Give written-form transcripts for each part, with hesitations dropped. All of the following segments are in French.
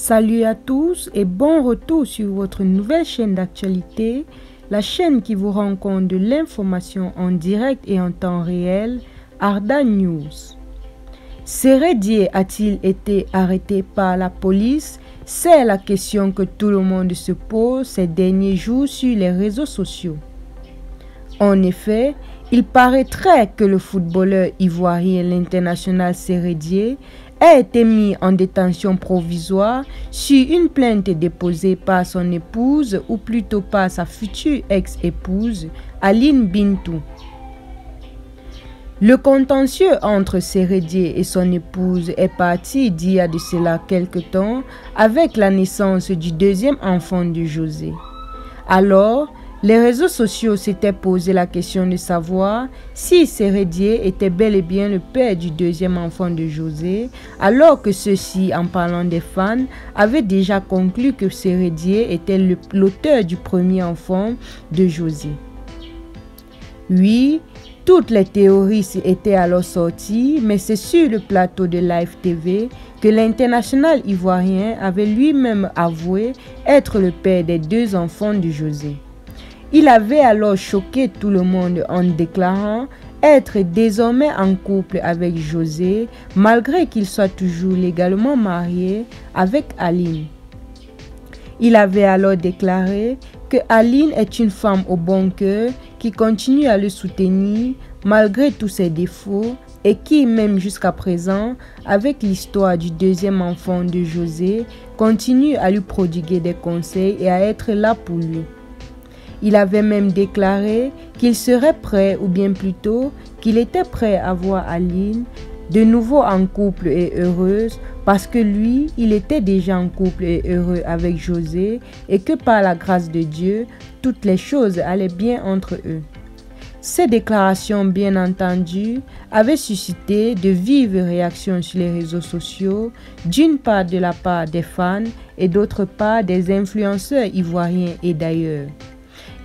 Salut à tous et bon retour sur votre nouvelle chaîne d'actualité, la chaîne qui vous rend compte de l'information en direct et en temps réel, Arda News. Sérédié a-t-il été arrêté par la police? C'est la question que tout le monde se pose ces derniers jours sur les réseaux sociaux. En effet, il paraîtrait que le footballeur ivoirien l'international Sérédié a été mis en détention provisoire sur une plainte déposée par son épouse ou plutôt par sa future ex-épouse, Aline Bintou. Le contentieux entre Sérédié et son épouse est parti d'il y a de cela quelque temps avec la naissance du deuxième enfant de José. Alors, les réseaux sociaux s'étaient posé la question de savoir si Sérédié était bel et bien le père du deuxième enfant de José, alors que ceux-ci, en parlant des fans, avaient déjà conclu que Sérédié était l'auteur du premier enfant de José. Oui, toutes les théories étaient alors sorties, mais c'est sur le plateau de Live TV que l'international ivoirien avait lui-même avoué être le père des deux enfants de José. Il avait alors choqué tout le monde en déclarant être désormais en couple avec José, malgré qu'il soit toujours légalement marié avec Aline. Il avait alors déclaré que Aline est une femme au bon cœur qui continue à le soutenir malgré tous ses défauts et qui, même jusqu'à présent, avec l'histoire du deuxième enfant de José, continue à lui prodiguer des conseils et à être là pour lui. Il avait même déclaré qu'il serait prêt, ou bien plutôt qu'il était prêt à voir Aline de nouveau en couple et heureuse parce que lui, il était déjà en couple et heureux avec José et que par la grâce de Dieu, toutes les choses allaient bien entre eux. Ces déclarations, bien entendu, avaient suscité de vives réactions sur les réseaux sociaux, d'une part de la part des fans et d'autre part des influenceurs ivoiriens et d'ailleurs.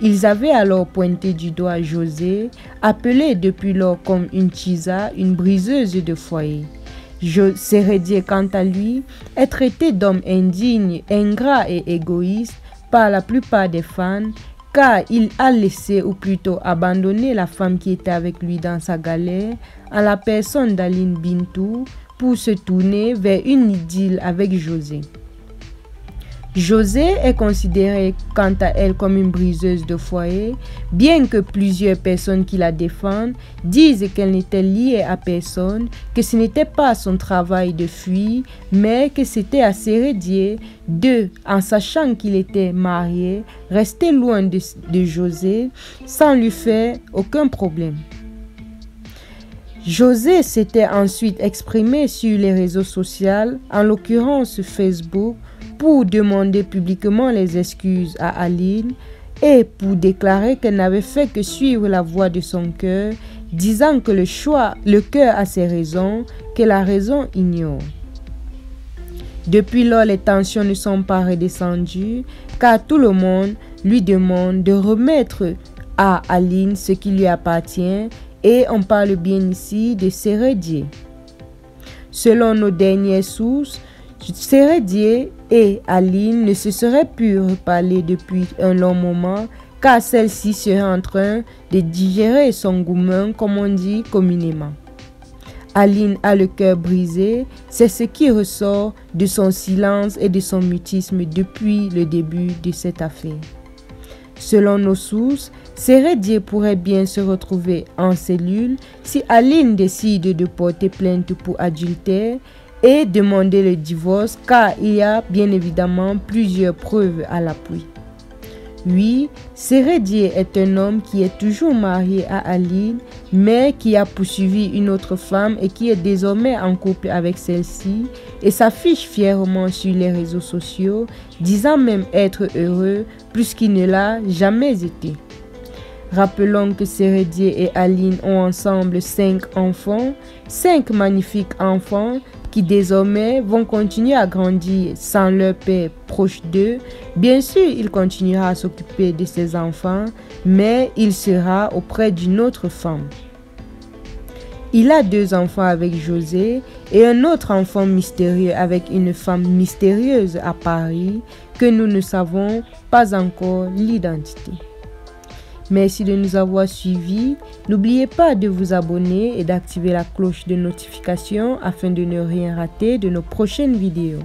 Ils avaient alors pointé du doigt José, appelé depuis lors comme une chisa, une briseuse de foyer. Sérédié, quant à lui, est traité d'homme indigne, ingrat et égoïste par la plupart des fans, car il a laissé ou plutôt abandonné la femme qui était avec lui dans sa galère, en la personne d'Aline Bintou, pour se tourner vers une idylle avec José. José est considérée quant à elle comme une briseuse de foyer, bien que plusieurs personnes qui la défendent disent qu'elle n'était liée à personne, que ce n'était pas son travail de fuir, mais que c'était à Sérédié de, en sachant qu'il était marié, rester loin de José sans lui faire aucun problème. José s'était ensuite exprimé sur les réseaux sociaux, en l'occurrence Facebook, pour demander publiquement les excuses à Aline et pour déclarer qu'elle n'avait fait que suivre la voix de son cœur, disant que le cœur a ses raisons, que la raison ignore. Depuis lors, les tensions ne sont pas redescendues, car tout le monde lui demande de remettre à Aline ce qui lui appartient, et on parle bien ici de Sérédié. Selon nos dernières sources, Sérédié et Aline ne se seraient plus reparlé depuis un long moment, car celle-ci serait en train de digérer son gourmand, comme on dit communément. Aline a le cœur brisé, c'est ce qui ressort de son silence et de son mutisme depuis le début de cette affaire. Selon nos sources, Sérédié pourrait bien se retrouver en cellule si Aline décide de porter plainte pour adultère et demander le divorce, car il y a bien évidemment plusieurs preuves à l'appui. Oui, Sérédié est un homme qui est toujours marié à Aline, mais qui a poursuivi une autre femme et qui est désormais en couple avec celle-ci et s'affiche fièrement sur les réseaux sociaux, disant même être heureux plus qu'il ne l'a jamais été. Rappelons que Sérédié et Aline ont ensemble 5 enfants, 5 magnifiques enfants qui désormais vont continuer à grandir sans leur père proche d'eux. Bien sûr, il continuera à s'occuper de ses enfants, mais il sera auprès d'une autre femme. Il a 2 enfants avec José et un autre enfant mystérieux avec une femme mystérieuse à Paris que nous ne savons pas encore l'identité. Merci de nous avoir suivis. N'oubliez pas de vous abonner et d'activer la cloche de notification afin de ne rien rater de nos prochaines vidéos.